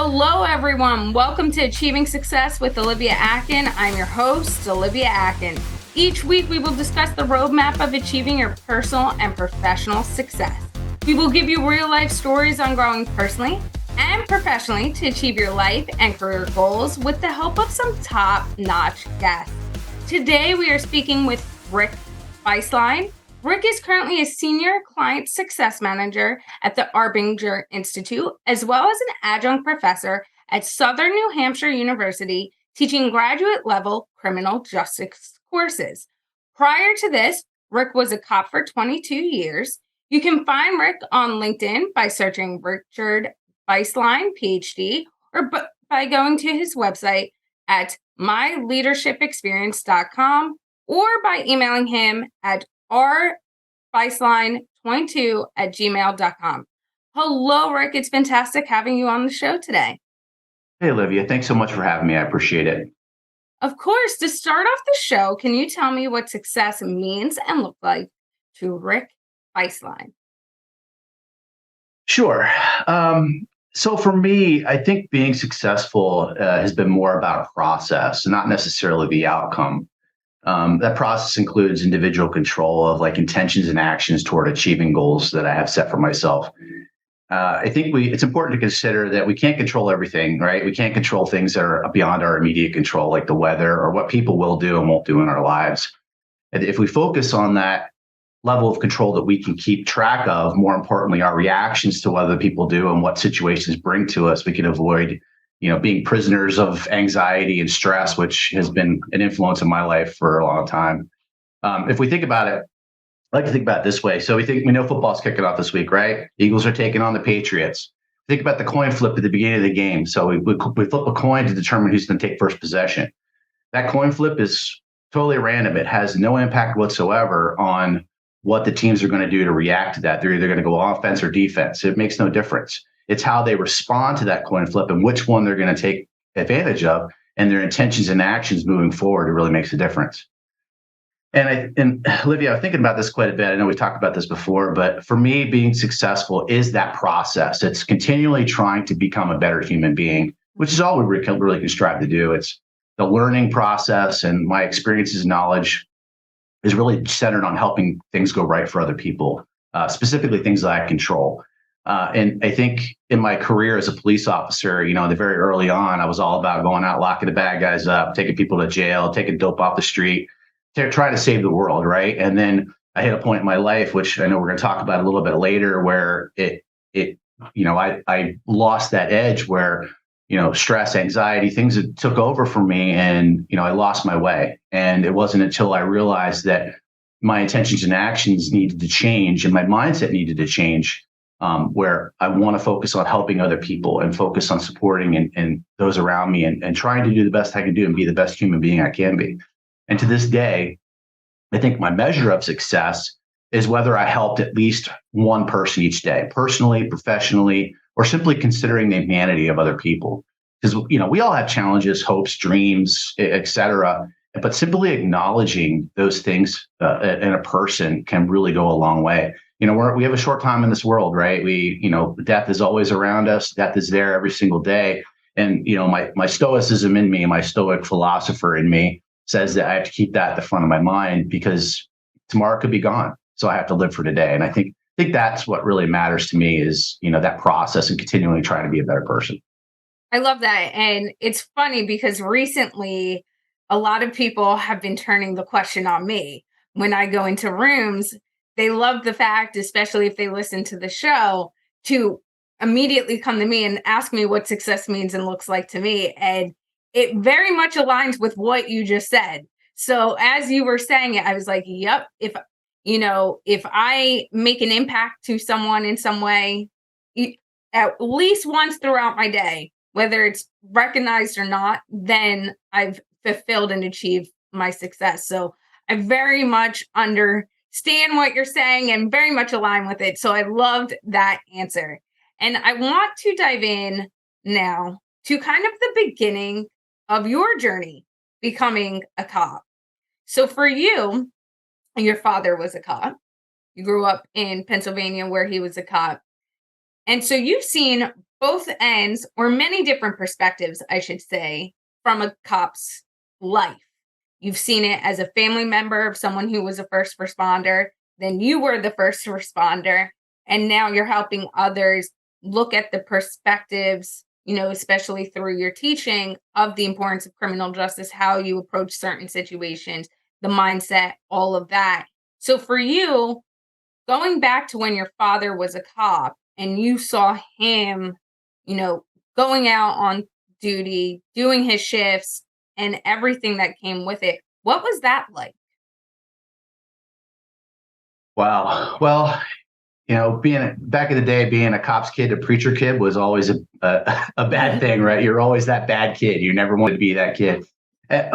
Hello, everyone. Welcome to Achieving Success with Olivia Akin. I'm your host, Olivia Akin. Each week, we will discuss the roadmap of achieving your personal and professional success. We will give you real-life stories on growing personally and professionally to achieve your life and career goals with the help of some top-notch guests. Today, we are speaking with Rick Bistline. Rick is currently a senior client success manager at the Arbinger Institute, as well as an adjunct professor at Southern New Hampshire University, teaching graduate level criminal justice courses. Prior to this, Rick was a cop for 22 years. You can find Rick on LinkedIn by searching Richard Bistline, PhD, or by going to his website at myleadershipexperience.com or by emailing him at rbistline22@gmail.com. Hello, Rick. It's fantastic having you on the show today. Hey, Olivia. Thanks so much for having me. I appreciate it. Of course, to start off the show, can you tell me what success means and looks like to Rick Bistline? Sure. So for me, I think being successful has been more about process, not necessarily the outcome. That process includes individual control of intentions and actions toward achieving goals that I have set for myself. I think it's important to consider that we can't control everything, right? We can't control things that are beyond our immediate control, like the weather or what people will do and won't do in our lives. And if we focus on that level of control that we can keep track of, more importantly, our reactions to what other people do and what situations bring to us, we can avoid being prisoners of anxiety and stress, which has been an influence in my life for a long time. If we think about it, I like to think about it this way. So we know football's kicking off this week, right? Eagles are taking on the Patriots. Think about the coin flip at the beginning of the game. So we flip a coin to determine who's going to take first possession. That coin flip is totally random. It has no impact whatsoever on what the teams are going to do to react to that. They're either going to go offense or defense. It makes no difference. It's how they respond to that coin flip and which one they're going to take advantage of, and their intentions and actions moving forward. It really makes a difference. And Olivia, I'm thinking about this quite a bit. I know we talked about this before, but for me, being successful is that process. It's continually trying to become a better human being, which is all we really can strive to do. It's the learning process, and my experiences and knowledge is really centered on helping things go right for other people, specifically things that I control. And I think in my career as a police officer, the very early on, I was all about going out, locking the bad guys up, taking people to jail, taking dope off the street, trying to save the world, right? And then I hit a point in my life, which I know we're going to talk about a little bit later, where I lost that edge where, stress, anxiety, things that took over for me, and, I lost my way. And it wasn't until I realized that my intentions and actions needed to change and my mindset needed to change, where I want to focus on helping other people and focus on supporting and those around me and trying to do the best I can do and be the best human being I can be. And to this day, I think my measure of success is whether I helped at least one person each day, personally, professionally, or simply considering the humanity of other people. Because, we all have challenges, hopes, dreams, et cetera. But simply acknowledging those things in a person can really go a long way. We have a short time in this world, right? Death is always around us. Death is there every single day. And, my stoicism in me, my stoic philosopher in me says that I have to keep that at the front of my mind, because tomorrow could be gone. So I have to live for today. And I think that's what really matters to me is, that process and continually trying to be a better person. I love that. And it's funny because recently a lot of people have been turning the question on me when I go into rooms. They love the fact, especially if they listen to the show, to immediately come to me and ask me what success means and looks like to me. And it very much aligns with what you just said. So as you were saying it, I was like, yep, if I make an impact to someone in some way, at least once throughout my day, whether it's recognized or not, then I've fulfilled and achieved my success. So I very much understand what you're saying and very much align with it. So I loved that answer. And I want to dive in now to kind of the beginning of your journey becoming a cop. So for you, your father was a cop. You grew up in Pennsylvania where he was a cop. And so you've seen both ends, or many different perspectives, I should say, from a cop's life. You've seen it as a family member of someone who was a first responder, then you were the first responder, and now you're helping others look at the perspectives, especially through your teaching of the importance of criminal justice, how you approach certain situations, the mindset, all of that. So for you, going back to when your father was a cop and you saw him, you know, going out on duty, doing his shifts and everything that came with it, what was that like? Wow. Well, being back in the day, being a cop's kid, a preacher kid was always a bad thing, right? You're always that bad kid. You never wanted to be that kid.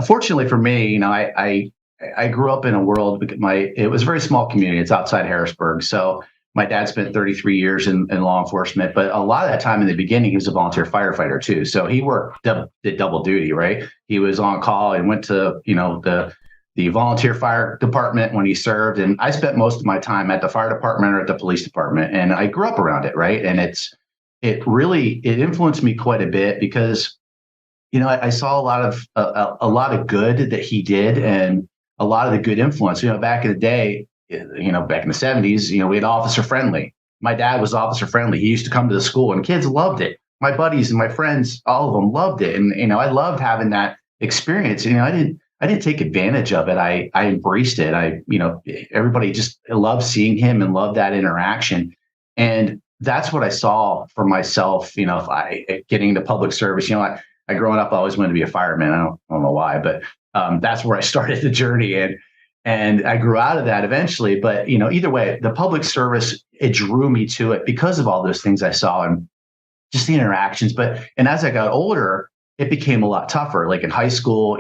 Fortunately for me, I grew up in a world. It was a very small community. It's outside Harrisburg, so my dad spent 33 years in law enforcement, but a lot of that time in the beginning, he was a volunteer firefighter too. So he did double duty, right? He was on call and went to the volunteer fire department when he served. And I spent most of my time at the fire department or at the police department. And I grew up around it, right? And it influenced me quite a bit because, I saw a lot of good that he did and a lot of the good influence. Back in the day, back in the 70s, we had officer friendly. My dad was officer friendly. He used to come to the school and kids loved it. My buddies and my friends, all of them loved it. And, I loved having that experience. I didn't take advantage of it. I embraced it. Everybody just loved seeing him and loved that interaction. And that's what I saw for myself, if getting into public service, I growing up, I always wanted to be a fireman. I don't know why, but that's where I started the journey. And I grew out of that eventually. But, either way, the public service, it drew me to it because of all those things I saw and just the interactions. And as I got older, it became a lot tougher. Like in high school,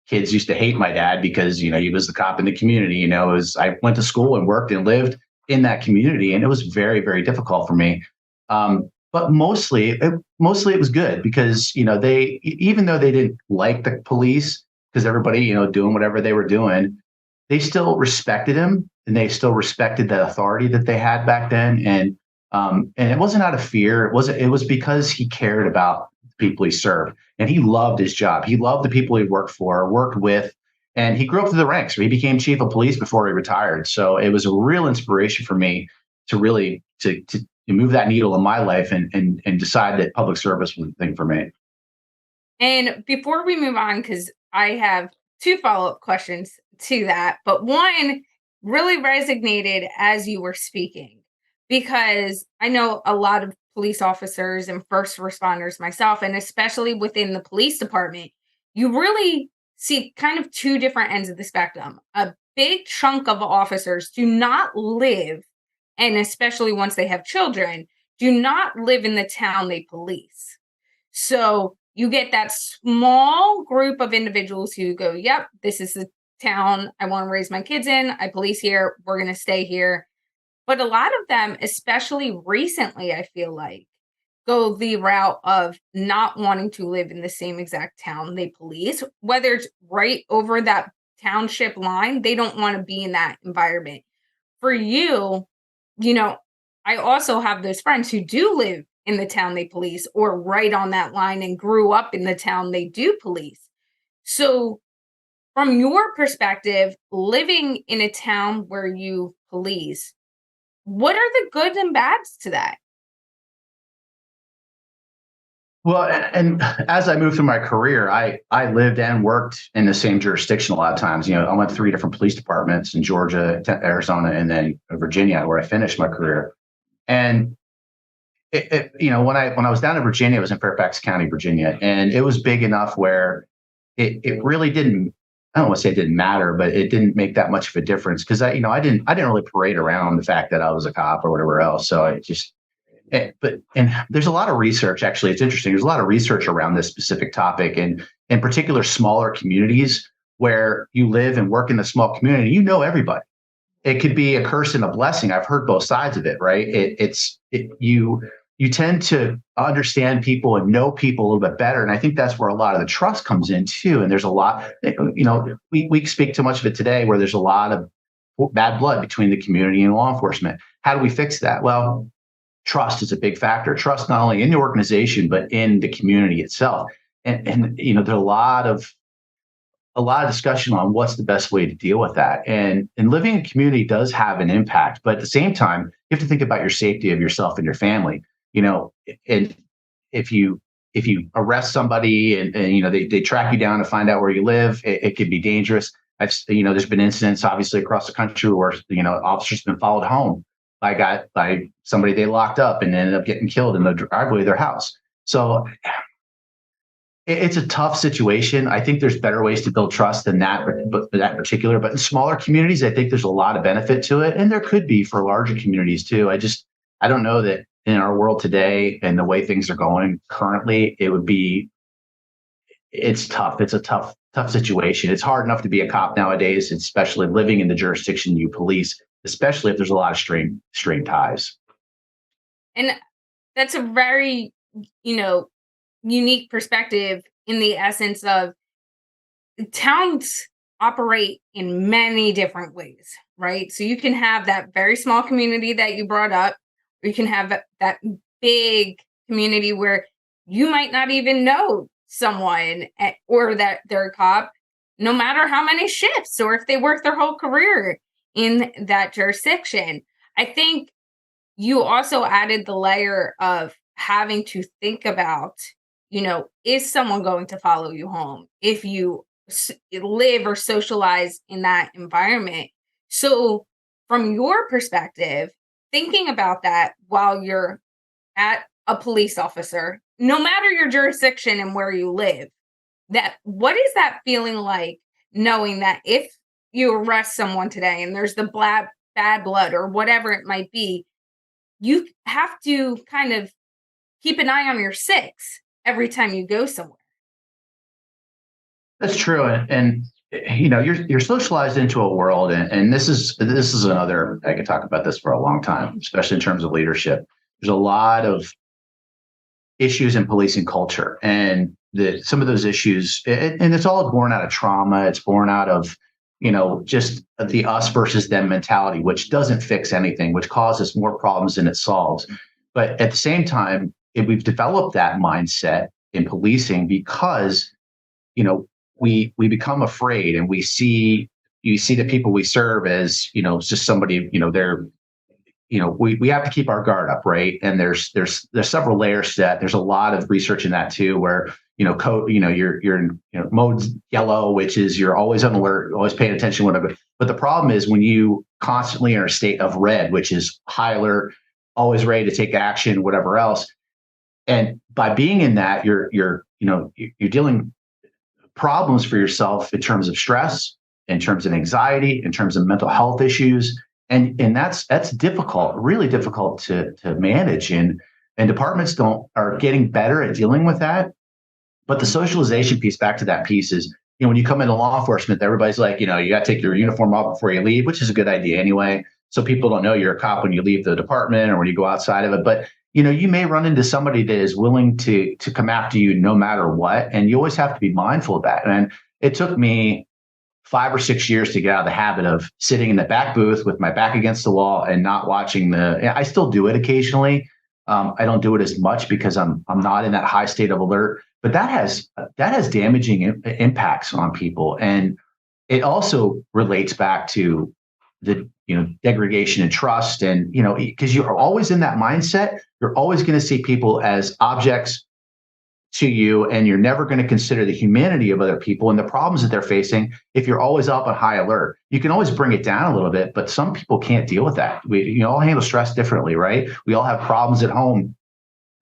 kids used to hate my dad because, he was the cop in the community. I went to school and worked and lived in that community, and it was very, very difficult for me. But mostly it was good because, even though they didn't like the police, because everybody, doing whatever they were doing, they still respected him and they still respected the authority that they had back then. And it wasn't out of fear. It was because he cared about the people he served. And he loved his job. He loved the people he worked for, worked with, and he grew up through the ranks. He became chief of police before he retired. So it was a real inspiration for me to really to move that needle in my life and decide that public service was the thing for me. And before we move on, because I have two follow-up questions to that, but one really resonated as you were speaking, because I know a lot of police officers and first responders myself, and especially within the police department, you really see kind of two different ends of the spectrum. A big chunk of officers do not live, and especially once they have children, do not live in the town they police. So you get that small group of individuals who go, yep, this is the town I want to raise my kids in. I police here. We're going to stay here. But a lot of them, especially recently, I feel like, go the route of not wanting to live in the same exact town they police, whether it's right over that township line, they don't want to be in that environment. For you, you know, I also have those friends who do live in the town they police or right on that line and grew up in the town they do police. So, from your perspective, living in a town where you police, what are the good and bads to that? Well, and as I moved through my career, I lived and worked in the same jurisdiction a lot of times. I went to three different police departments in Georgia, Arizona, and then Virginia, where I finished my career. And when I was down in Virginia, it was in Fairfax County, Virginia, and it was big enough where it really didn't. I don't want to say it didn't matter, but it didn't make that much of a difference because I didn't really parade around the fact that I was a cop or whatever else. So I just and there's a lot of research. Actually, it's interesting. There's a lot of research around this specific topic, and in particular, smaller communities where you live and work in a small community. Everybody. It could be a curse and a blessing. I've heard both sides of it. Right? You tend to understand people and know people a little bit better, and I think that's where a lot of the trust comes in too. And there's a lot. We speak too much of it today, where there's a lot of bad blood between the community and law enforcement. How do we fix that? Well, trust is a big factor. Trust not only in the organization but in the community itself. And there's a lot of discussion on what's the best way to deal with that. And living in community does have an impact, but at the same time, you have to think about your safety of yourself and your family. You know, and if you if you arrest somebody and they track you down to find out where you live, it could be dangerous. There's been incidents obviously across the country where officers have been followed home by somebody they locked up and ended up getting killed in the driveway of their house. So it's a tough situation. I think there's better ways to build trust than that, but that particular. But in smaller communities, I think there's a lot of benefit to it, and there could be for larger communities too. I don't know that in our world today and the way things are going currently, it's tough. It's a tough situation. It's hard enough to be a cop nowadays, especially living in the jurisdiction you police, especially if there's a lot of strained ties. And that's a very, you know, unique perspective in the essence of towns operate in many different ways, right? So you can have that very small community that you brought up, or you can have that big community where you might not even know someone or that they're a cop, no matter how many shifts or if they work their whole career in that jurisdiction. I think you also added the layer of having to think about, is someone going to follow you home if you live or socialize in that environment? So, from your perspective, thinking about that while you're at a police officer, no matter your jurisdiction and where you live, that what is that feeling like knowing that if you arrest someone today and there's the bad blood or whatever it might be, you have to kind of keep an eye on your six every time you go somewhere. That's true, and you're socialized into a world, and this is another. I could talk about this for a long time, especially in terms of leadership. There's a lot of issues in policing culture, and some of those issues, and it's all born out of trauma. It's born out of just the us versus them mentality, which doesn't fix anything, which causes more problems than it solves. But at the same time, we've developed that mindset in policing because we become afraid, and you see the people we serve as it's just somebody, they're we have to keep our guard up, right? And there's several layers to that. There's a lot of research in that too, where code, you're in mode yellow, which is you're always on alert, always paying attention, whatever. But the problem is when you constantly are in a state of red, which is high alert, always ready to take action, whatever else. And by being in that, you're dealing problems for yourself in terms of stress, in terms of anxiety, in terms of mental health issues. And that's difficult, really difficult to manage. And departments are getting better at dealing with that. But the socialization piece, back to that piece, is when you come into law enforcement, everybody's like, you got to take your uniform off before you leave, which is a good idea anyway. So people don't know you're a cop when you leave the department or when you go outside of it. But you may run into somebody that is willing to come after you no matter what, and you always have to be mindful of that. And it took me 5 or 6 years to get out of the habit of sitting in the back booth with my back against the wall and not watching I still do it occasionally. I don't do it as much because I'm not in that high state of alert, but that has damaging impacts on people. And it also relates back to the degradation and trust, and because you're always in that mindset, you're always going to see people as objects to you, and you're never going to consider the humanity of other people and the problems that they're facing. If you're always up on high alert, you can always bring it down a little bit, but some people can't deal with that. We all handle stress differently, right? We all have problems at home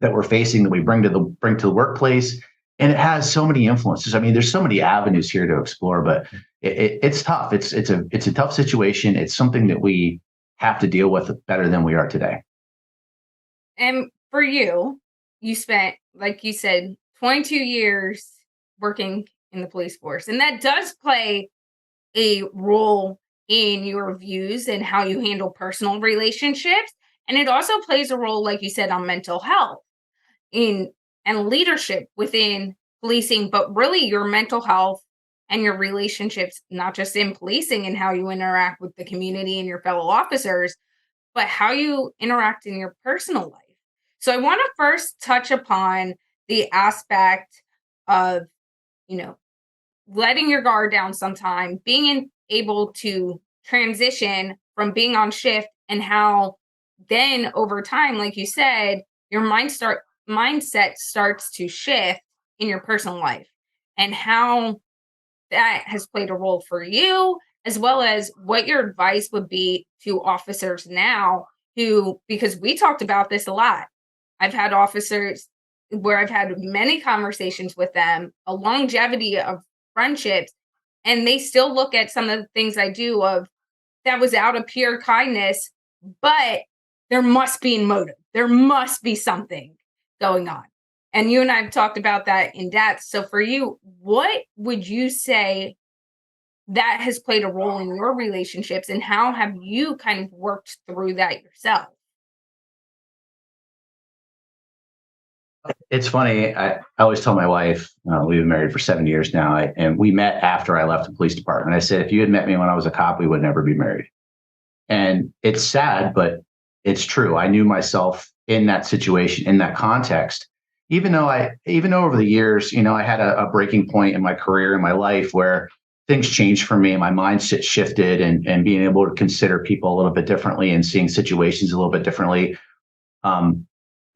that we're facing that we bring to the workplace, and it has so many influences. I mean, there's so many avenues here to explore, but it's tough. It's a tough situation. It's something that we have to deal with better than we are today. And for you, you spent, like you said, 22 years working in the police force. And that does play a role in your views and how you handle personal relationships. And it also plays a role, like you said, on mental health in and leadership within policing, but really your mental health and your relationships, not just in policing and how you interact with the community and your fellow officers, but how you interact in your personal life. So I want to first touch upon the aspect of, you know, letting your guard down sometime, able to transition from being on shift, and how then over time, like you said, your mindset starts to shift in your personal life, and how that has played a role for you, as well as what your advice would be to officers now who, because we talked about this a lot. I've had officers where I've had many conversations with them, a longevity of friendships, and they still look at some of the things I do of that was out of pure kindness, but there must be a motive. There must be something going on. And you and I have talked about that in depth. So for you, what would you say that has played a role in your relationships, and how have you kind of worked through that yourself? It's funny. I always tell my wife, we've been married for 7 years now, and we met after I left the police department. I said, if you had met me when I was a cop, we would never be married. And it's sad, but it's true. I knew myself in that situation, in that context. Even though over the years, I had a breaking point in my career, in my life, where things changed for me. My mindset shifted, and being able to consider people a little bit differently and seeing situations a little bit differently.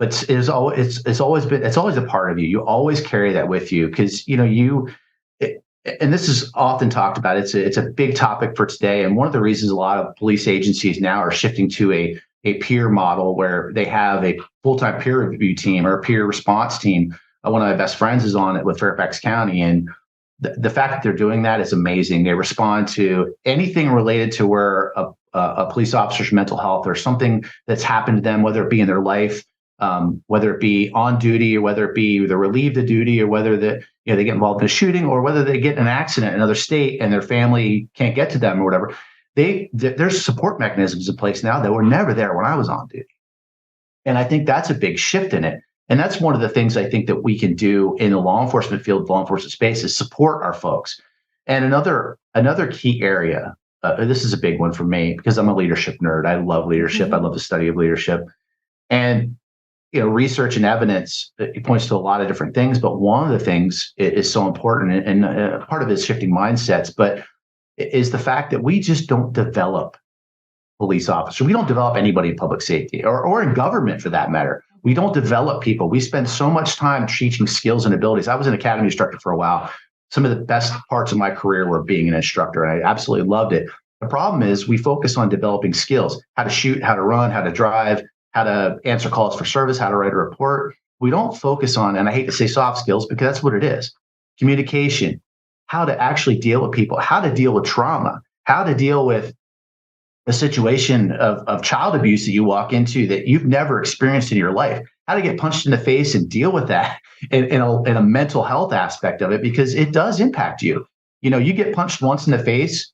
But it's always a part of you. You always carry that with you, because and this is often talked about. It's a big topic for today, and one of the reasons a lot of police agencies now are shifting to a peer model, where they have a full-time peer review team or a peer response team. One of my best friends is on it with Fairfax County, and the fact that they're doing that is amazing. They respond to anything related to where a police officer's mental health or something that's happened to them, whether it be in their life, whether it be on duty, or whether it be they're relieved of duty, or whether they get involved in a shooting, or whether they get in an accident in another state and their family can't get to them or whatever. There's support mechanisms in place now that were never there when I was on duty. And I think that's a big shift in it. And that's one of the things I think that we can do in the law enforcement field, law enforcement space, is support our folks. And another key area, this is a big one for me because I'm a leadership nerd. I love leadership. I love the study of leadership. And research and evidence, it points to a lot of different things, but one of the things is so important, and part of it is shifting mindsets, but is the fact that we just don't develop police officers. We don't develop anybody in public safety or in government for that matter. We don't develop people. We spend so much time teaching skills and abilities. I was an academy instructor for a while. Some of the best parts of my career were being an instructor, and I absolutely loved it. The problem is we focus on developing skills: how to shoot, how to run, how to drive, how to answer calls for service, how to write a report. We don't focus on, and I hate to say soft skills because that's what it is, communication, how to actually deal with people, how to deal with trauma, how to deal with a situation of child abuse that you walk into that you've never experienced in your life, how to get punched in the face and deal with that in a mental health aspect of it, because it does impact you. You get punched once in the face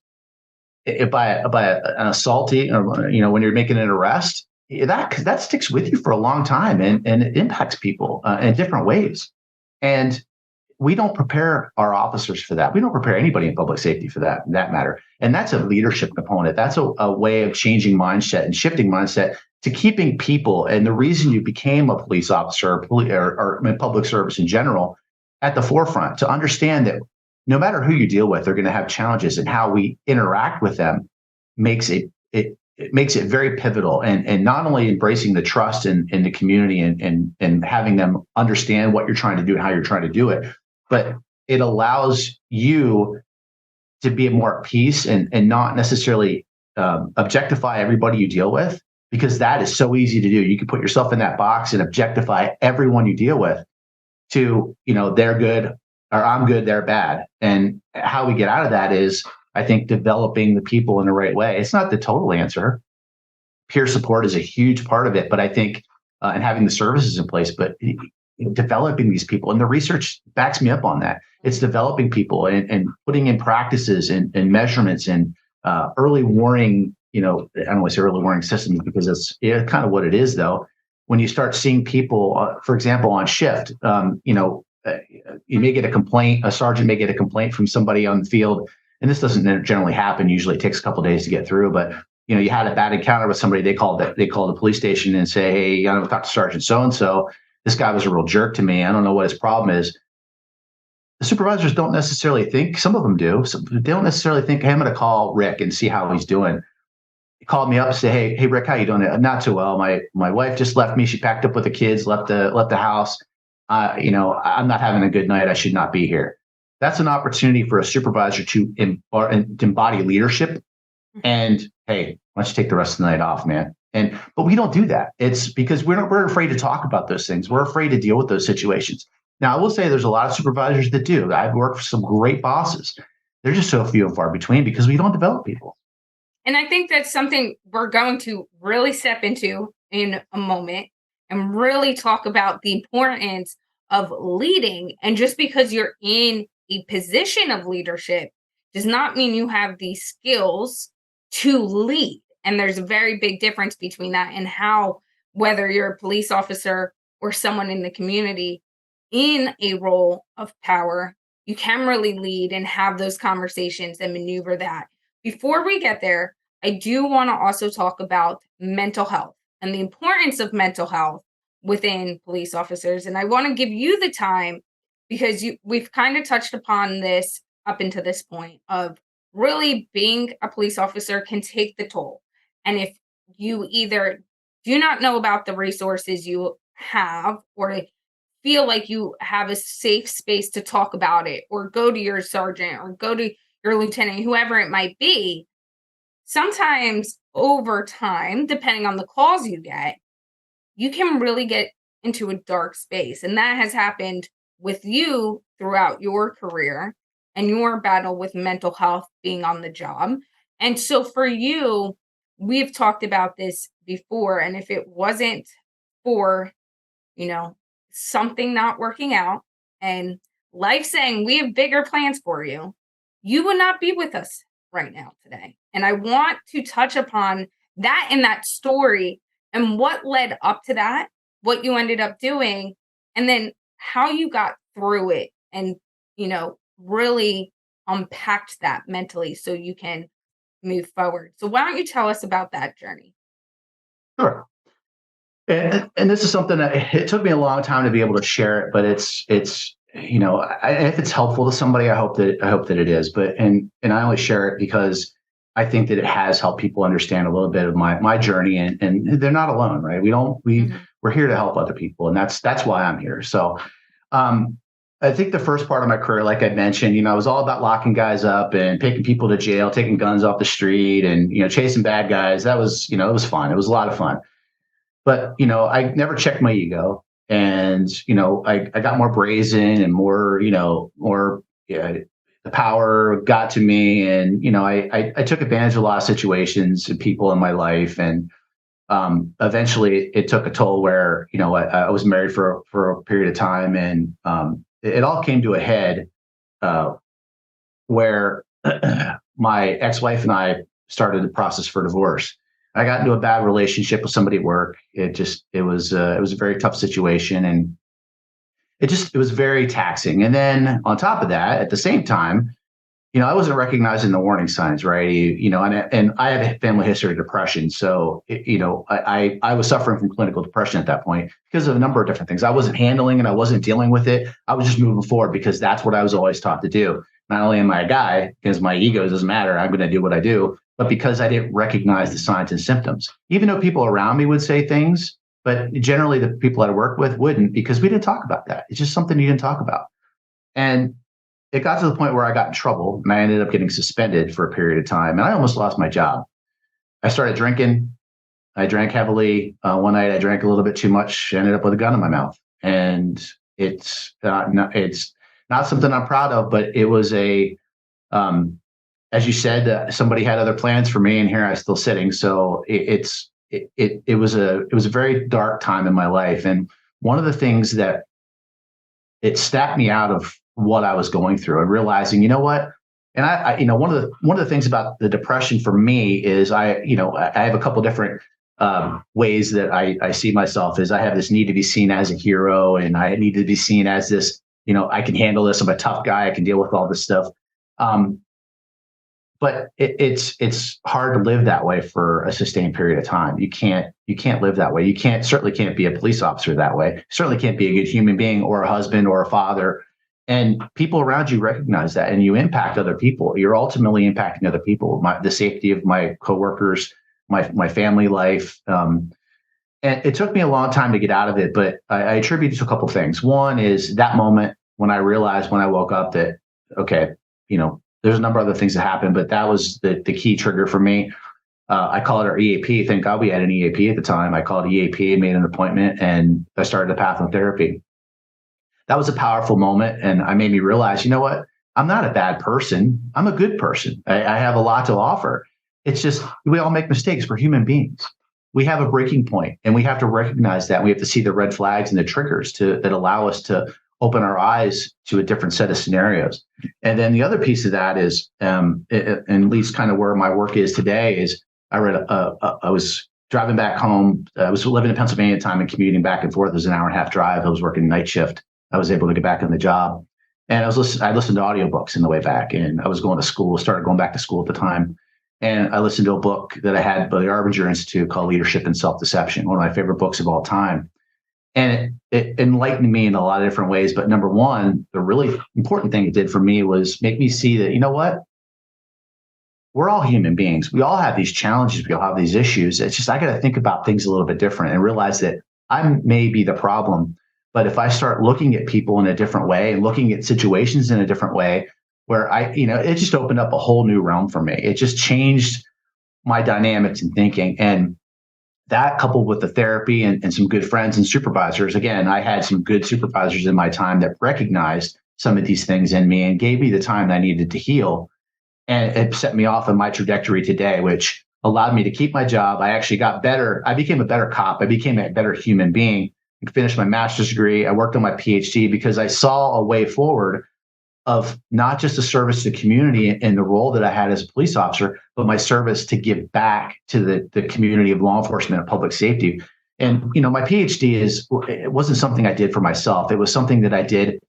by an assaultee, or, when you're making an arrest, that sticks with you for a long time, and it impacts people in different ways. And we don't prepare our officers for that. We don't prepare anybody in public safety for that matter. And that's a leadership component. That's a way of changing mindset and shifting mindset to keeping people. And the reason you became a police officer or in public service in general at the forefront, to understand that no matter who you deal with, they're going to have challenges, and how we interact with them makes it very pivotal, and not only embracing the trust in the community and having them understand what you're trying to do and how you're trying to do it, but it allows you to be more at peace and not necessarily objectify everybody you deal with, because that is so easy to do. You can put yourself in that box and objectify everyone you deal with to, they're good or I'm good, they're bad. And how we get out of that is, I think, developing the people in the right way. It's not the total answer. Peer support is a huge part of it, but I think, and having the services in place, but developing these people, and the research backs me up on that. It's developing people and putting in practices and measurements and early warning. I don't want to say early warning systems, because it's kind of what it is, though. When you start seeing people, for example, on shift, you may get a complaint. A sergeant may get a complaint from somebody on the field. And this doesn't generally happen. Usually it takes a couple of days to get through, but you had a bad encounter with somebody, they call the police station and say, hey, I talked to Sergeant so and so. This guy was a real jerk to me. I don't know what his problem is. The supervisors don't necessarily think. Some of them do. They don't necessarily think, hey, I'm going to call Rick and see how he's doing. He called me up and said, hey, Rick, how you doing? Not too well. My wife just left me. She packed up with the kids, left the house. I'm not having a good night. I should not be here. That's an opportunity for a supervisor to embody leadership. And hey, why don't you take the rest of the night off, man? But we don't do that. It's because we're afraid to talk about those things. We're afraid to deal with those situations. Now, I will say there's a lot of supervisors that do. I've worked for some great bosses. They're just so few and far between because we don't develop people. And I think that's something we're going to really step into in a moment and really talk about the importance of leading. And just because you're in a position of leadership does not mean you have the skills to lead. And there's a very big difference between that and how, whether you're a police officer or someone in the community in a role of power, you can really lead and have those conversations and maneuver that. Before we get there, I do want to also talk about mental health and the importance of mental health within police officers. And I want to give you the time because we've kind of touched upon this up until this point of really being a police officer can take the toll. And if you either do not know about the resources you have or feel like you have a safe space to talk about it or go to your sergeant or go to your lieutenant, whoever it might be, sometimes over time, depending on the calls you get, you can really get into a dark space. And that has happened with you throughout your career and your battle with mental health being on the job. And so for you, we've talked about this before. And if it wasn't for, something not working out and life saying we have bigger plans for you, you would not be with us right now today. And I want to touch upon that in that story and what led up to that, what you ended up doing, and then how you got through it and, really unpacked that mentally so you can move forward. So why don't you tell us about that journey? Sure. And this is something that it took me a long time to be able to share it, but it's if it's helpful to somebody, I hope that it is. But and I only share it because I think that it has helped people understand a little bit of my journey, and they're not alone, right? We're here to help other people, and that's why I'm here. So, I think the first part of my career, like I mentioned, it was all about locking guys up and taking people to jail, taking guns off the street, and chasing bad guys. That was it was fun. It was a lot of fun. But, I never checked my ego, and, I got more brazen and more, the power got to me, and, I took advantage of a lot of situations and people in my life. And eventually it took a toll where, I was married for a period of time, and it all came to a head where my ex-wife and I started the process for divorce. I got into a bad relationship with somebody at work. It was a very tough situation, and it was very taxing. And then on top of that, at the same time, I wasn't recognizing the warning signs, right? And I have a family history of depression. So, I was suffering from clinical depression at that point because of a number of different things. I wasn't handling and I wasn't dealing with it. I was just moving forward because that's what I was always taught to do. Not only am I a guy, because my ego doesn't matter, I'm going to do what I do, but because I didn't recognize the signs and symptoms, even though people around me would say things, but generally the people I work with wouldn't, because we didn't talk about that. It's just something you didn't talk about. And it got to the point where I got in trouble, and I ended up getting suspended for a period of time, and I almost lost my job. I started drinking. I drank heavily. One night I drank a little bit too much, ended up with a gun in my mouth. And it's not something I'm proud of, but it was as you said, somebody had other plans for me, and here I'm still sitting. So it was a very dark time in my life. And one of the things that it snapped me out of what I was going through and realizing, what, and I one of the things about the depression for me is I have a couple different ways that I see myself is I have this need to be seen as a hero, and I need to be seen as this, I can handle this. I'm a tough guy. I can deal with all this stuff. but it's hard to live that way for a sustained period of time. You can't live that way. You can't certainly can't be a police officer that way. Certainly can't be a good human being or a husband or a father. And people around you recognize that, and you impact other people. You're ultimately impacting other people. The safety of my coworkers, my family life. And it took me a long time to get out of it, but I attribute it to a couple things. One is that moment when I realized when I woke up that, okay, there's a number of other things that happened, but that was the key trigger for me. I call it our EAP. Thank God we had an EAP at the time. I called it EAP, made an appointment, and I started a path of therapy. That was a powerful moment, and I made me realize, you know what? I'm not a bad person. I'm a good person. I have a lot to offer. It's just we all make mistakes. We're human beings. We have a breaking point, and we have to recognize that. We have to see the red flags and the triggers that allow us to open our eyes to a different set of scenarios. And then the other piece of that is, and at least kind of where my work is today, is I was driving back home. I was living in Pennsylvania at the time and commuting back and forth. It was an hour and a half drive. I was working night shift. I was able to get back on the job, and I listened to audiobooks in the way back, and I was going to school, started going back to school at the time. And I listened to a book that I had by the Arbinger Institute called Leadership and Self-Deception, one of my favorite books of all time. And it enlightened me in a lot of different ways. But number one, the really important thing it did for me was make me see that, you know what? We're all human beings. We all have these challenges. We all have these issues. It's just, I got to think about things a little bit different and realize that I may be the problem. But if I start looking at people in a different way and looking at situations in a different way, where it just opened up a whole new realm for me. It just changed my dynamics and thinking. And that, coupled with the therapy and some good friends and supervisors, again, I had some good supervisors in my time that recognized some of these things in me and gave me the time that I needed to heal. And it set me off on my trajectory today, which allowed me to keep my job. I actually got better. I became a better cop. I became a better human being. I finished my master's degree. I worked on my PhD because I saw a way forward of not just a service to the community and the role that I had as a police officer, but my service to give back to the community of law enforcement and public safety. And, my PhD it wasn't something I did for myself. It was something that I did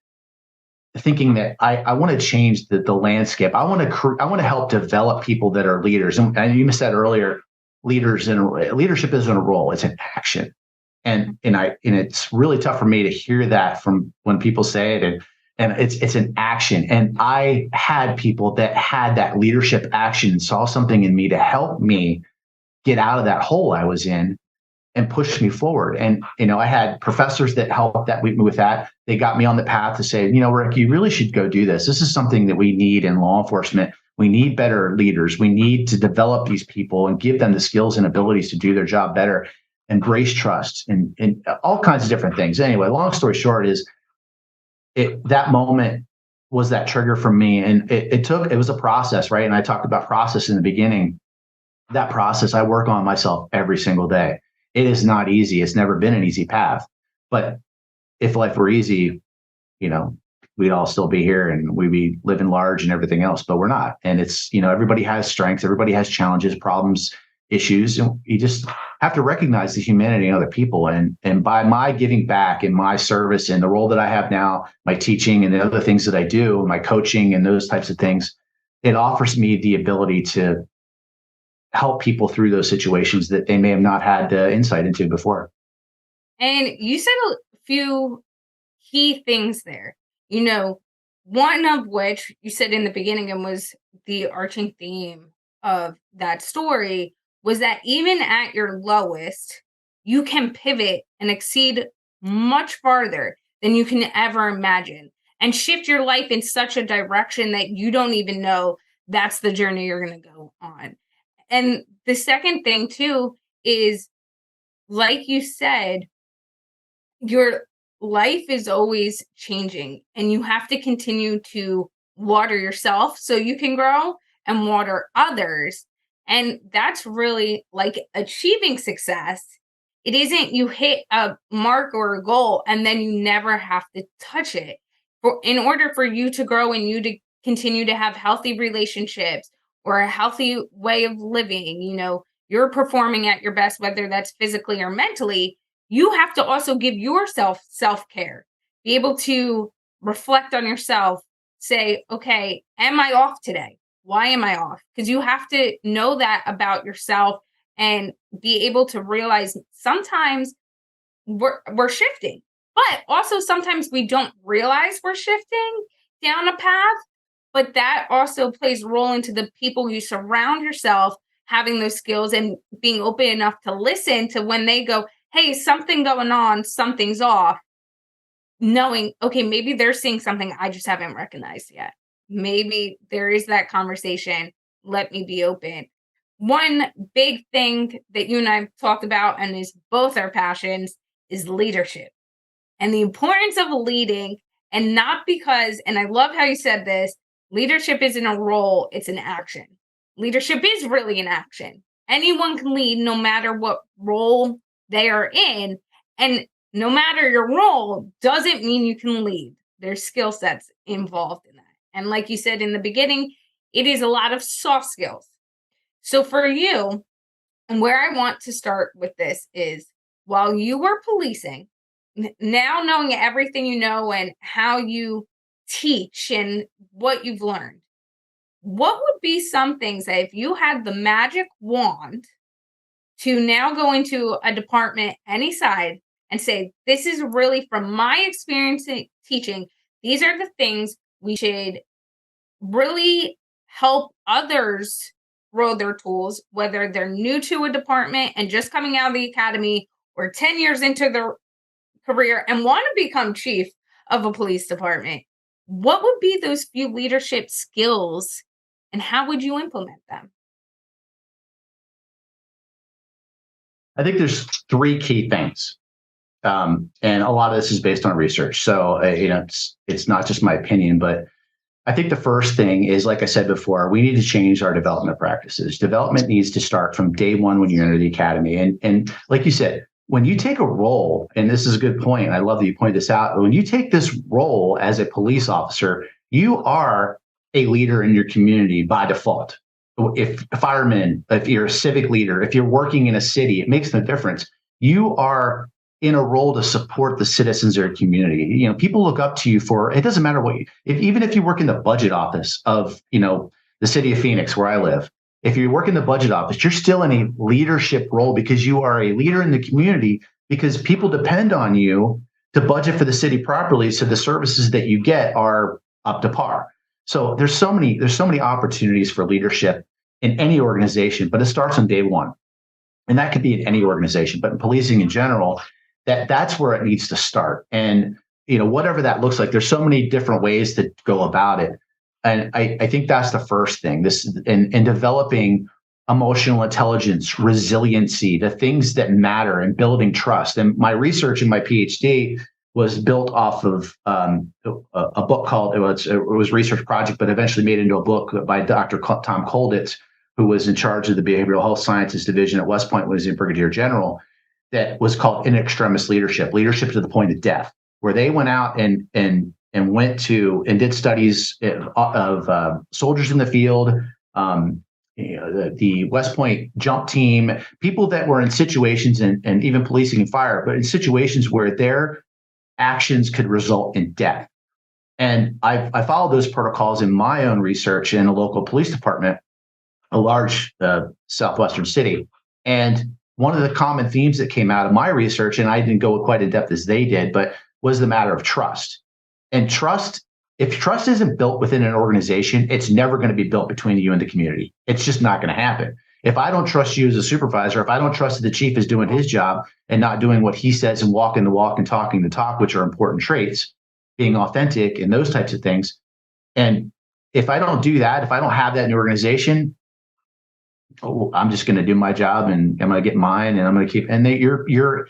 thinking that I want to change the landscape. I want to help develop people that are leaders. And you said earlier, leadership isn't a role, it's an action. And it's really tough for me to hear that from when people say it, and it's an action. And I had people that had that leadership action and saw something in me to help me get out of that hole I was in and pushed me forward. And I had professors that helped me with that. They got me on the path to say, Rick, you really should go do this. This is something that we need in law enforcement. We need better leaders. We need to develop these people and give them the skills and abilities to do their job better. Embrace trust and all kinds of different things. Anyway, long story short is that moment was that trigger for me. And it was a process, right? And I talked about process in the beginning. That process, I work on myself every single day. It is not easy. It's never been an easy path. But if life were easy, we'd all still be here and we'd be living large and everything else, but we're not. And it's, everybody has strengths, everybody has challenges, problems, issues, and you just have to recognize the humanity in other people. And by my giving back and my service and the role that I have now, my teaching and the other things that I do, my coaching and those types of things, it offers me the ability to help people through those situations that they may have not had insight into before. And you said a few key things there, one of which you said in the beginning and was the arching theme of that story was that even at your lowest, you can pivot and exceed much farther than you can ever imagine and shift your life in such a direction that you don't even know that's the journey you're going to go on. And the second thing, too, is like you said, your life is always changing and you have to continue to water yourself so you can grow and water others. And that's really like achieving success. It isn't you hit a mark or a goal and then you never have to touch it. In order for you to grow and you to continue to have healthy relationships or a healthy way of living, you're performing at your best, whether that's physically or mentally, you have to also give yourself self-care, be able to reflect on yourself, say, okay, am I off today? Why am I off? Because you have to know that about yourself and be able to realize sometimes we're shifting, but also sometimes we don't realize we're shifting down a path. But that also plays a role into the people you surround yourself having those skills and being open enough to listen to when they go, hey, something going on, something's off, knowing, okay, maybe they're seeing something I just haven't recognized yet. Maybe there is that conversation. Let me be open. One big thing that you and I have talked about, and is both our passions, is leadership and the importance of leading. And not because, and I love how you said this, leadership isn't a role, it's an action. Leadership is really an action. Anyone can lead no matter what role they are in. And no matter your role doesn't mean you can lead. There's skill sets involved in that. And like you said in the beginning, it is a lot of soft skills. So for you, and where I want to start with this is, while you were policing, now knowing everything you know and how you teach and what you've learned, what would be some things that if you had the magic wand to now go into a department, any side, and say, this is really from my experience in teaching, these are the things we should really help others grow their tools, whether they're new to a department and just coming out of the academy, or 10 years into their career and want to become chief of a police department? What would be those few leadership skills and how would you implement them? I think there's three key things. And a lot of this is based on research. So, it's not just my opinion, but I think the first thing is, like I said before, we need to change our development practices. Development needs to start from day one when you enter the academy. And like you said, when you take a role, and this is a good point, I love that you pointed this out. When you take this role as a police officer, you are a leader in your community by default. If a fireman, if you're a civic leader, if you're working in a city, it makes no difference. You are in a role to support the citizens of your community. People look up to you for, it doesn't matter what even if you work in the budget office of, the city of Phoenix, where I live, if you work in the budget office, you're still in a leadership role because you are a leader in the community, because people depend on you to budget for the city properly, so the services that you get are up to par. So there's so many opportunities for leadership in any organization, but it starts on day one. And that could be in any organization, but in policing in general, that's where it needs to start. And whatever that looks like, there's so many different ways to go about it. And I think that's the first thing. This in developing emotional intelligence, resiliency, the things that matter, and building trust. And my research in my PhD was built off of a book called, it was a research project, but eventually made into a book by Dr. Tom Kolditz, who was in charge of the behavioral health sciences division at West Point when he was in Brigadier General. That was called in extremis leadership to the point of death, where they went out and went to and did studies of soldiers in the field, the West Point jump team, people that were in situations, and even policing and fire, but in situations where their actions could result in death. And I followed those protocols in my own research in a local police department, a large southwestern city. And one of the common themes that came out of my research, and I didn't go quite in depth as they did, but was the matter of trust. And trust, if trust isn't built within an organization, it's never going to be built between you and the community. It's just not going to happen. If I don't trust you as a supervisor, if I don't trust that the chief is doing his job and not doing what he says and walking the walk and talking the talk, which are important traits, being authentic and those types of things. And if I don't do that, if I don't have that in the organization, I'm just going to do my job and I'm going to get mine and I'm going to keep. And you're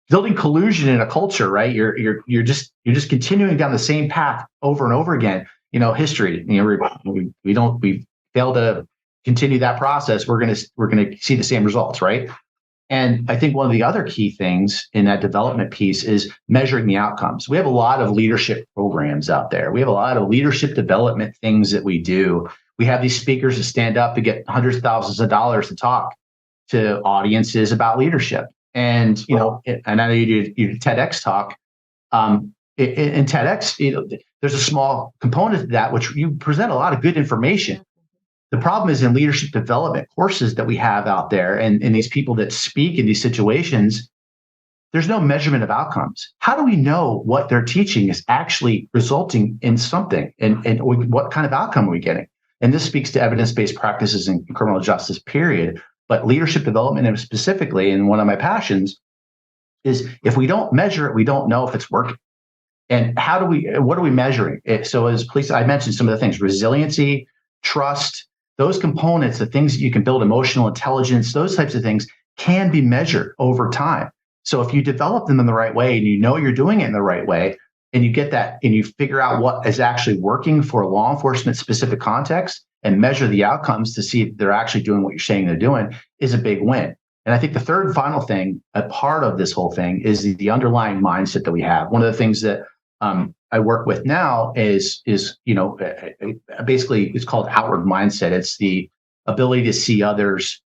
building collusion in a culture, right? You're just continuing down the same path over and over again. History. We fail to continue that process. We're going to see the same results, right? And I think one of the other key things in that development piece is measuring the outcomes. We have a lot of leadership programs out there. We have a lot of leadership development things that we do. We have these speakers that stand up to get hundreds of thousands of dollars to talk to audiences about leadership. And, and I know you did TEDx talk. In TEDx, there's a small component to that, which you present a lot of good information. The problem is in leadership development courses that we have out there and these people that speak in these situations, there's no measurement of outcomes. How do we know what they're teaching is actually resulting in something, and what kind of outcome are we getting? And this speaks to evidence-based practices in criminal justice, period. But leadership development, specifically, and one of my passions, is if we don't measure it, we don't know if it's working. And what are we measuring? So as police, I mentioned some of the things: resiliency, trust, those components, the things that you can build, emotional intelligence, those types of things can be measured over time. So if you develop them in the right way and you know you're doing it in the right way, and you get that and you figure out what is actually working for a law enforcement specific context and measure the outcomes to see if they're actually doing what you're saying they're doing, is a big win. And I think the third and final thing, a part of this whole thing, is the underlying mindset that we have. One of the things that I work with now is basically it's called outward mindset. It's the ability to see others,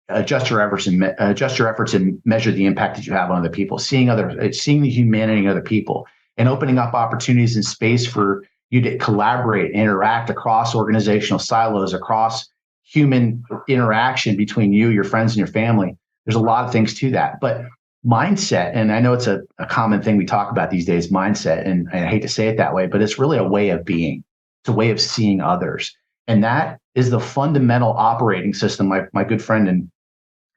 adjust your efforts and measure the impact that you have on other people. Seeing the humanity in other people, and opening up opportunities and space for you to collaborate, interact across organizational silos, across human interaction between you, your friends, and your family. There's a lot of things to that, but mindset, and I know it's a common thing we talk about these days, mindset, and I hate to say it that way, but it's really a way of being. It's a way of seeing others. And that is the fundamental operating system. My good friend and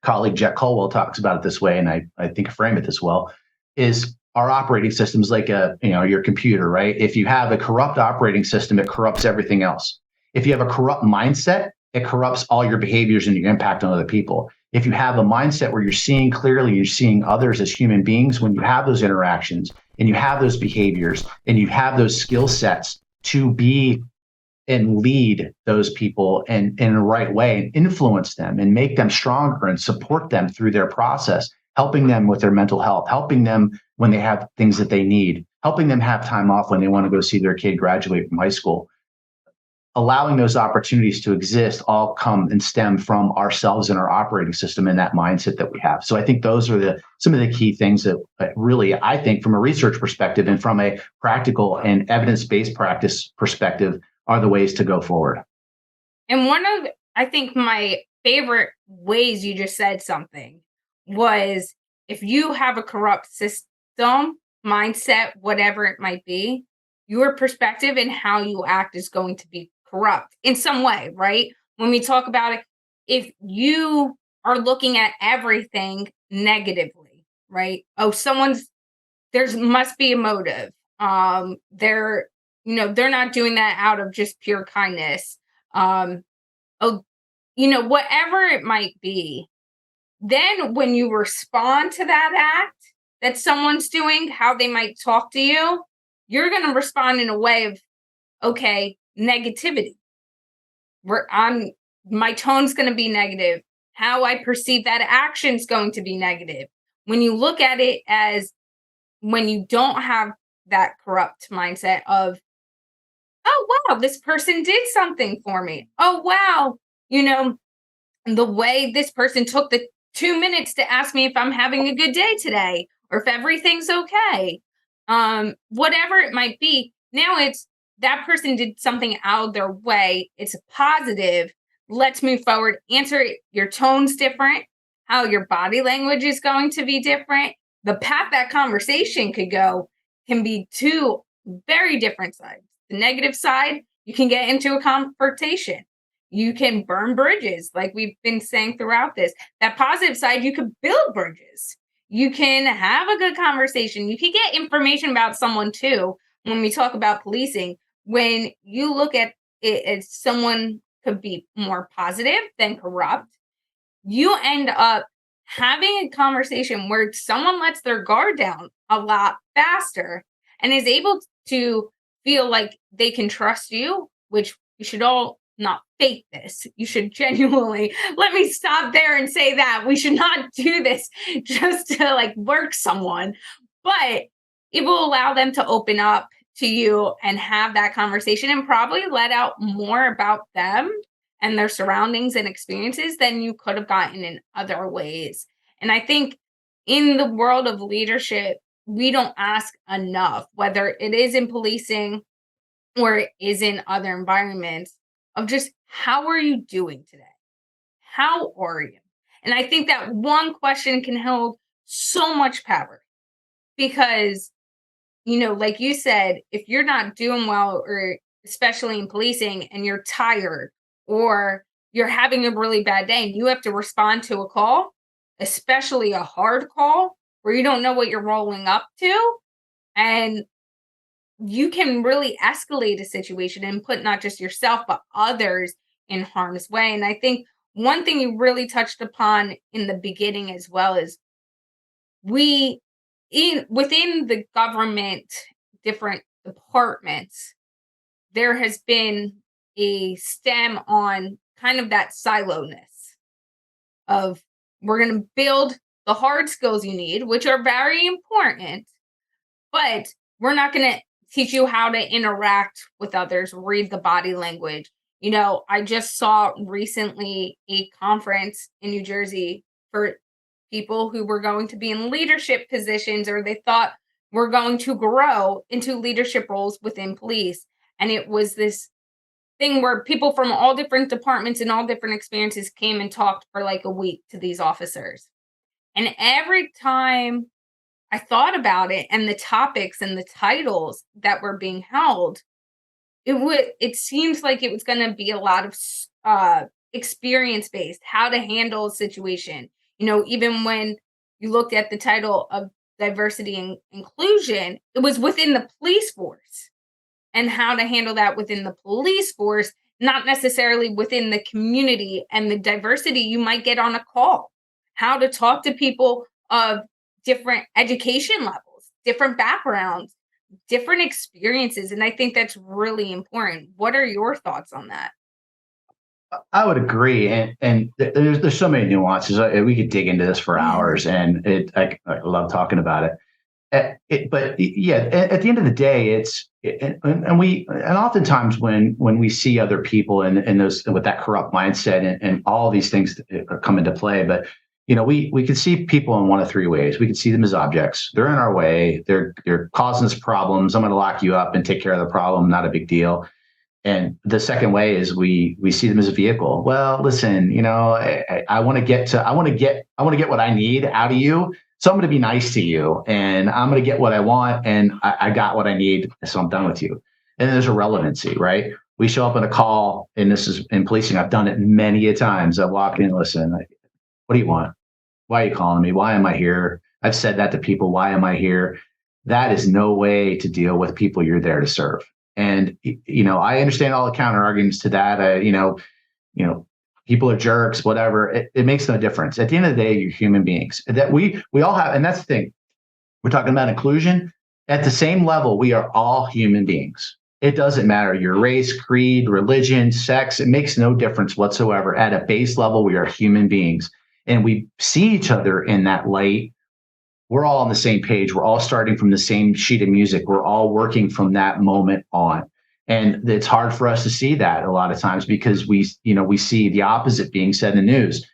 colleague, Jack Colwell, talks about it this way, and I think I frame it this well, is our operating system is like your computer, right? If you have a corrupt operating system, it corrupts everything else. If you have a corrupt mindset, it corrupts all your behaviors and your impact on other people. If you have a mindset where you're seeing clearly, you're seeing others as human beings, when you have those interactions and you have those behaviors and you have those skill sets to be and lead those people in the right way and influence them and make them stronger and support them through their process, helping them with their mental health, helping them when they have things that they need, helping them have time off when they want to go see their kid graduate from high school. Allowing those opportunities to exist all come and stem from ourselves and our operating system and that mindset that we have. So I think those are some of the key things that really, I think, from a research perspective and from a practical and evidence-based practice perspective, are the ways to go forward. And one of, I think, my favorite ways you just said something was, if you have a corrupt system, mindset, whatever it might be, your perspective and how you act is going to be corrupt in some way, right? When we talk about it, if you are looking at everything negatively, right? Oh, there must be a motive. They're not doing that out of just pure kindness. Whatever it might be. Then when you respond to that act that someone's doing, how they might talk to you, you're going to respond in a way of, okay, negativity. My tone's going to be negative. How I perceive that action's going to be negative. When you look at it as, when you don't have that corrupt mindset of, oh, wow, this person did something for me. Oh, wow, the way this person took the 2 minutes to ask me if I'm having a good day today or if everything's okay. Whatever it might be. Now it's that person did something out of their way. It's a positive. Let's move forward. Answer it. Your tone's different. How your body language is going to be different. The path that conversation could go can be two very different sides. The negative side, you can get into a confrontation. You can burn bridges, like we've been saying throughout this. That positive side, you could build bridges. You can have a good conversation. You can get information about someone too. When we talk about policing, when you look at it as someone could be more positive than corrupt, you end up having a conversation where someone lets their guard down a lot faster and is able to feel like they can trust you, which you should all not fake this. You should genuinely, let me stop there and say that we should not do this just to work someone, but it will allow them to open up to you and have that conversation and probably let out more about them and their surroundings and experiences than you could have gotten in other ways. And I think in the world of leadership, we don't ask enough, whether it is in policing or it is in other environments, of just how are you doing today? How are you? And I think that one question can hold so much power because, like you said, if you're not doing well, or especially in policing, and you're tired or you're having a really bad day and you have to respond to a call, especially a hard call where you don't know what you're rolling up to, and you can really escalate a situation and put not just yourself but others in harm's way. And I think one thing you really touched upon in the beginning as well is we in within the government, different departments, there has been a stem on kind of that siloness of, we're going to build the hard skills you need, which are very important, but we're not going to teach you how to interact with others, read the body language. I just saw recently a conference in New Jersey for people who were going to be in leadership positions, or they thought were going to grow into leadership roles within police. And it was this thing where people from all different departments and all different experiences came and talked for like a week to these officers. And every time I thought about it and the topics and the titles that were being held, it seems like it was going to be a lot of experience based, how to handle a situation. Even when you looked at the title of diversity and inclusion, it was within the police force and how to handle that within the police force, not necessarily within the community and the diversity you might get on a call. How to talk to people of different education levels, different backgrounds, different experiences. And I think that's really important. What are your thoughts on that? I would agree, and there's so many nuances. We could dig into this for hours, and I love talking about it. But yeah, at the end of the day, and oftentimes when we see other people and those with that corrupt mindset and all these things come into play, but we can see people in one of three ways. We can see them as objects. They're in our way. They're causing us problems. I'm going to lock you up and take care of the problem. Not a big deal. And the second way is we see them as a vehicle. Well, listen, I want to get what I need out of you. So I'm going to be nice to you, and I'm going to get what I want, and I got what I need, so I'm done with you. And there's a relevancy, right? We show up in a call, and this is in policing. I've done it many a times. I walk in, listen, what do you want? Why are you calling me? Why am I here? I've said that to people. Why am I here? That is no way to deal with people you're there to serve. And I understand all the counter arguments to that. People are jerks, whatever. It makes no difference. At the end of the day, you're human beings. That we all have, and that's the thing. We're talking about inclusion. At the same level, we are all human beings. It doesn't matter your race, creed, religion, sex. It makes no difference whatsoever. At a base level, we are human beings, and we see each other in that light. We're all on the same page. We're all starting from the same sheet of music. We're all working from that moment on. And it's hard for us to see that a lot of times because we see the opposite being said in the news.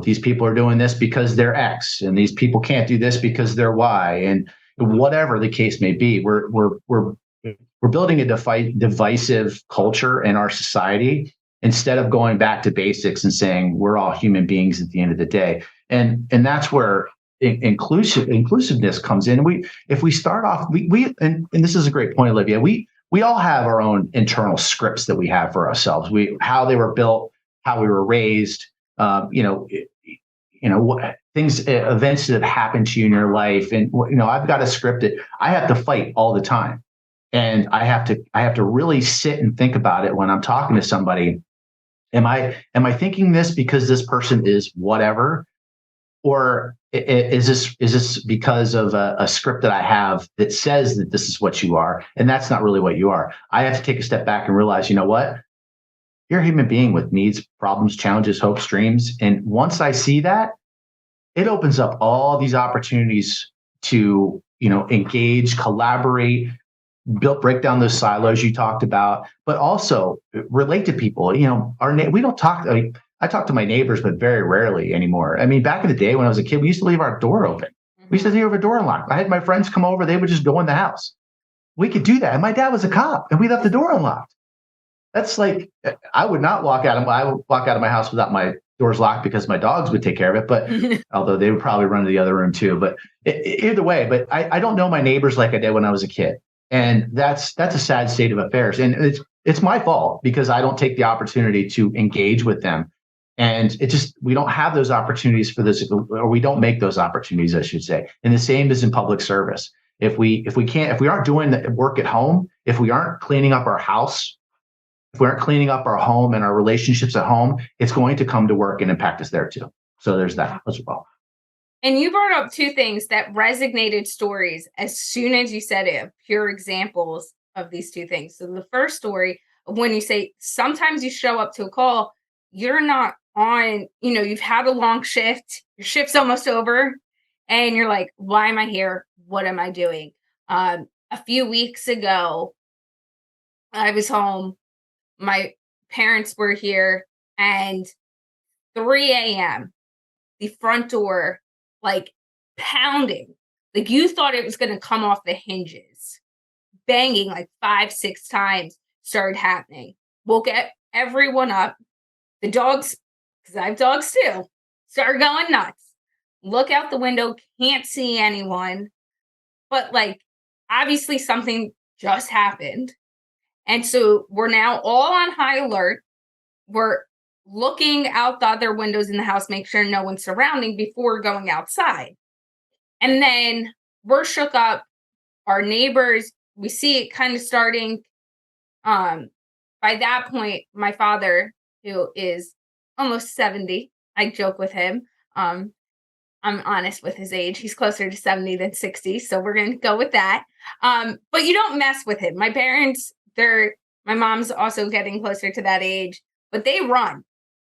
These people are doing this because they're X, and these people can't do this because they're Y, and whatever the case may be. We're building a divisive culture in our society instead of going back to basics and saying we're all human beings at the end of the day. And that's where inclusiveness comes in. If we start off, and this is a great point, Olivia. We all have our own internal scripts that we have for ourselves. How they were built, how we were raised, what things, events that have happened to you in your life. And, I've got a script that I have to fight all the time. And I have to really sit and think about it when I'm talking to somebody. Am I thinking this because this person is whatever? Or is this because of a script that I have that says that this is what you are, and that's not really what you are? I have to take a step back and realize, what? You're a human being with needs, problems, challenges, hopes, dreams. And once I see that, it opens up all these opportunities to, engage, collaborate, break down those silos you talked about, but also relate to people. We don't talk. I talk to my neighbors, but very rarely anymore. I mean, back in the day when I was a kid, we used to leave our door open. We used to leave our door unlocked. I had my friends come over, they would just go in the house. We could do that. And my dad was a cop and we left the door unlocked. That's like, I would not I would walk out of my house without my doors locked because my dogs would take care of it. But although they would probably run to the other room too, but either way, but I don't know my neighbors like I did when I was a kid. And that's a sad state of affairs. And it's my fault because I don't take the opportunity to engage with them. And we don't have those opportunities for this, or we don't make those opportunities, I should say. And the same is in public service. If we aren't doing the work at home, if we aren't cleaning up our house, if we aren't cleaning up our home and our relationships at home, it's going to come to work and impact us there too. So there's that as well. And you brought up two things that resonated stories as soon as you said it, pure examples of these two things. So the first story, when you say sometimes you show up to a call, you're not on, you've had a long shift, your shift's almost over, and you're like, why am I here? What am I doing? A few weeks ago, I was home. My parents were here, and 3 a.m., the front door, like pounding, like you thought it was going to come off the hinges, banging like 5, 6 times started happening. Woke everyone up. The dogs, because I have dogs too, started going nuts. Look out the window, can't see anyone, but like obviously something just happened. And so we're now all on high alert. We're looking out the other windows in the house, make sure no one's surrounding before going outside. And then we're shook up. Our neighbors, we see it kind of starting. By that point, my father, who is almost 70, I joke with him. I'm honest with his age. He's closer to 70 than 60. So we're going to go with that. But you don't mess with him. My parents, my mom's also getting closer to that age, but they run.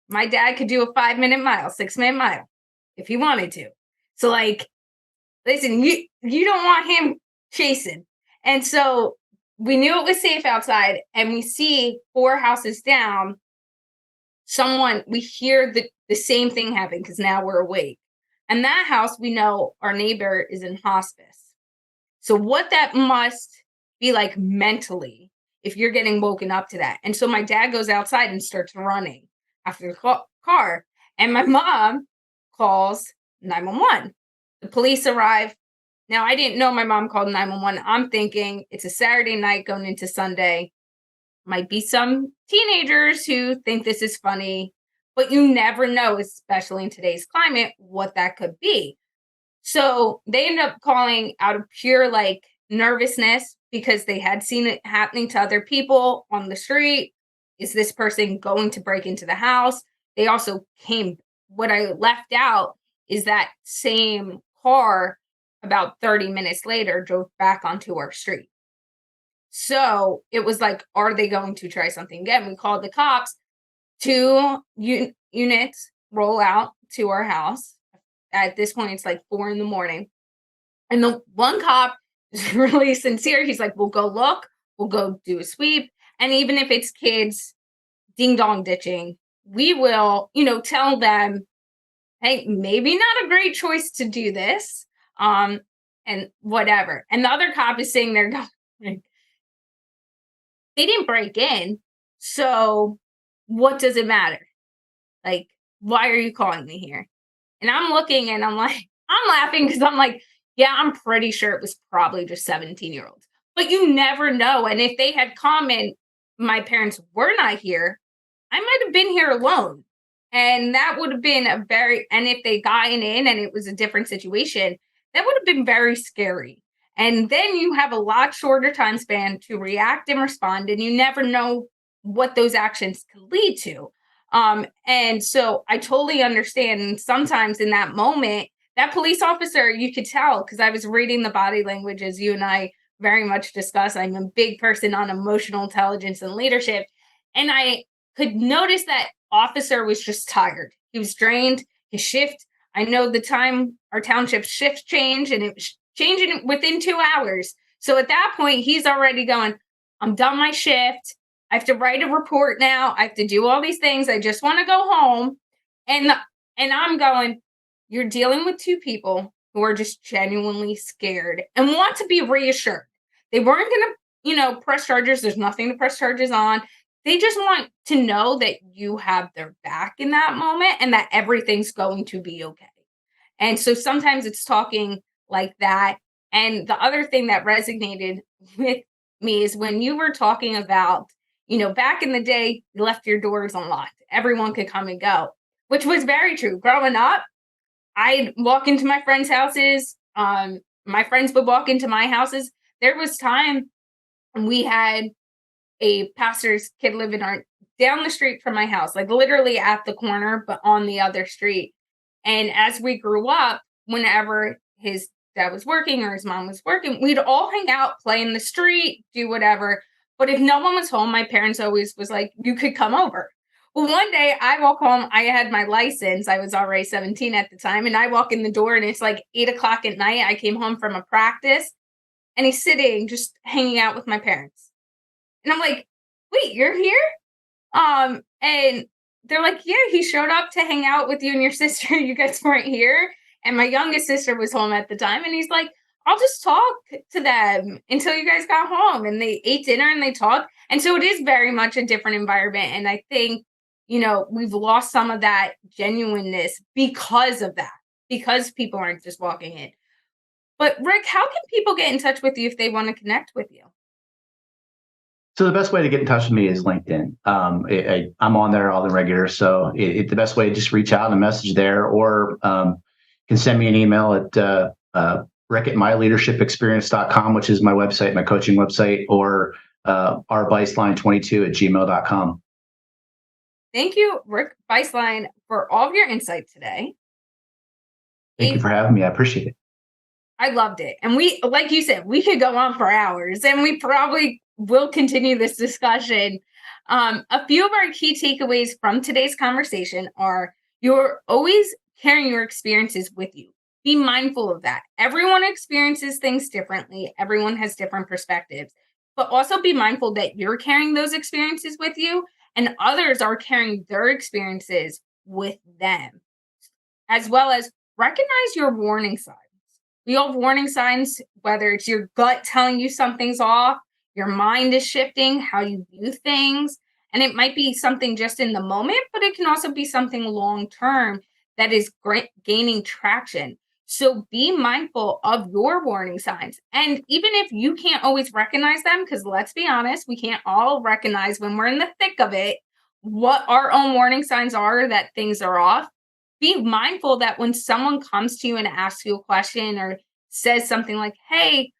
My dad could do a 5-minute mile, 6-minute mile if he wanted to. So like, listen, you don't want him chasing. And so we knew it was safe outside, and we see 4 houses down, we hear the same thing happen because now we're awake. And that house, we know our neighbor is in hospice. So what that must be like mentally if you're getting woken up to that. And so my dad goes outside and starts running after the car. And my mom calls 911. The police arrive. Now, I didn't know my mom called 911. I'm thinking it's a Saturday night going into Sunday. Might be some teenagers who think this is funny, but you never know, especially in today's climate, what that could be. So they end up calling out of pure like nervousness because they had seen it happening to other people on the street. Is this person going to break into the house? They also what I left out is that same car about 30 minutes later drove back onto our street. So it was like, are they going to try something again? We called the cops. 2 units roll out to our house. At this point, it's like 4 a.m. And the one cop is really sincere. He's like, we'll go look, we'll go do a sweep. And even if it's kids ding dong ditching, we will, tell them, hey, maybe not a great choice to do this. And whatever. And the other cop is sitting there going, they didn't break in. So what does it matter? Like, why are you calling me here? And I'm looking and I'm laughing because I'm like, yeah, I'm pretty sure it was probably just 17-year-olds. But you never know. And if they had come and my parents were not here, I might have been here alone. And that would have been and if they got in and it was a different situation, that would have been very scary. And then you have a lot shorter time span to react and respond, and you never know what those actions could lead to. And so I totally understand. And sometimes in that moment, that police officer, you could tell, because I was reading the body language as you and I very much discuss. I'm a big person on emotional intelligence and leadership. And I could notice that officer was just tired. He was drained. His shift, I know the time our township shift changed, and it was changing within 2 hours. So at that point, he's already going, I'm done my shift. I have to write a report now. I have to do all these things. I just want to go home. And I'm going, you're dealing with 2 people who are just genuinely scared and want to be reassured. They weren't going to, press charges. There's nothing to press charges on. They just want to know that you have their back in that moment and that everything's going to be okay. And so sometimes it's talking like that. And the other thing that resonated with me is when you were talking about, back in the day, you left your doors unlocked. Everyone could come and go, which was very true. Growing up, I'd walk into my friends' houses. My friends would walk into my houses. There was time when we had a pastor's kid living down the street from my house, like literally at the corner, but on the other street. And as we grew up, whenever his dad was working or his mom was working, we'd all hang out, play in the street, do whatever. But if no one was home, my parents always was like, you could come over. Well, one day I walk home, I had my license. I was already 17 at the time. And I walk in the door and it's like 8 o'clock at night. I came home from a practice and he's sitting, just hanging out with my parents. And I'm like, wait, you're here? And they're like, yeah, he showed up to hang out with you and your sister. You guys weren't here. And my youngest sister was home at the time. And he's like, I'll just talk to them until you guys got home. And they ate dinner and they talked. And so it is very much a different environment. And I think, we've lost some of that genuineness because of that, because people aren't just walking in. But Rick, how can people get in touch with you if they want to connect with you? So the best way to get in touch with me is LinkedIn. I'm on there all the regular. So the best way to just reach out and message there, or can send me an email at rick@myleadershipexperience.com, which is my website, my coaching website, or rbistline22@gmail.com. Thank you, Rick Bistline, for all of your insight today. Thank you for having me. I appreciate it. I loved it. And we, like you said, we could go on for hours, and we probably will continue this discussion. A few of our key takeaways from today's conversation are: you're always carrying your experiences with you. Be mindful of that. Everyone experiences things differently. Everyone has different perspectives, but also be mindful that you're carrying those experiences with you and others are carrying their experiences with them, as well as recognize your warning signs. We all have warning signs, whether it's your gut telling you something's off, your mind is shifting, how you view things. And it might be something just in the moment, but it can also be something long term that is gaining traction. So be mindful of your warning signs. And even if you can't always recognize them, because let's be honest, we can't all recognize when we're in the thick of it what our own warning signs are that things are off. Be mindful that when someone comes to you and asks you a question or says something like, hey,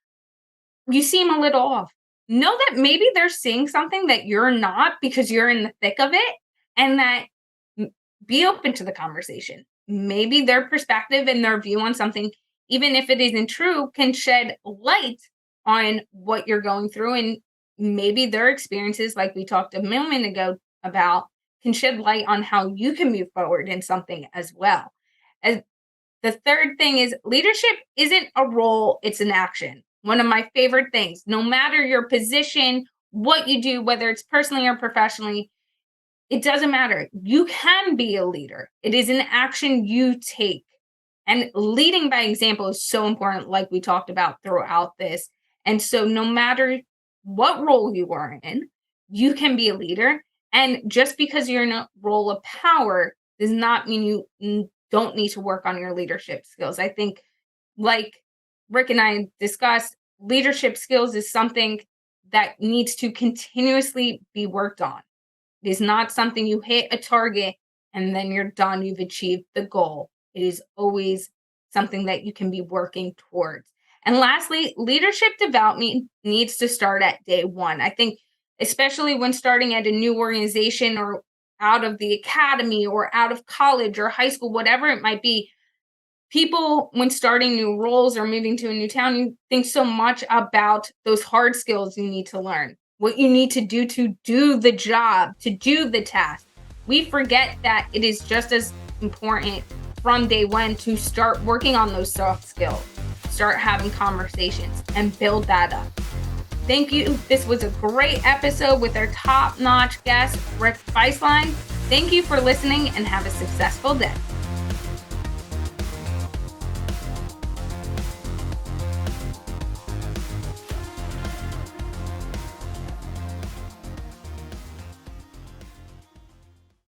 you seem a little off, know that maybe they're seeing something that you're not because you're in the thick of it, and that be open to the conversation. Maybe their perspective and their view on something, even if it isn't true, can shed light on what you're going through. And maybe their experiences, like we talked a moment ago about, can shed light on how you can move forward in something as well. As the third thing is, leadership isn't a role, it's an action. One of my favorite things, no matter your position, what you do, whether it's personally or professionally, it doesn't matter. You can be a leader. It is an action you take. And leading by example is so important, like we talked about throughout this. And so no matter what role you are in, you can be a leader. And just because you're in a role of power does not mean you don't need to work on your leadership skills. I think, like Rick and I discussed, leadership skills is something that needs to continuously be worked on. It is not something you hit a target and then you're done, you've achieved the goal. It is always something that you can be working towards. And lastly, leadership development needs to start at day one. I think, especially when starting at a new organization or out of the academy or out of college or high school, whatever it might be, people, when starting new roles or moving to a new town, you think so much about those hard skills you need to learn, what you need to do the job, to do the task. We forget that it is just as important from day one to start working on those soft skills, start having conversations and build that up. Thank you. This was a great episode with our top-notch guest, Rick Bistline. Thank you for listening and have a successful day.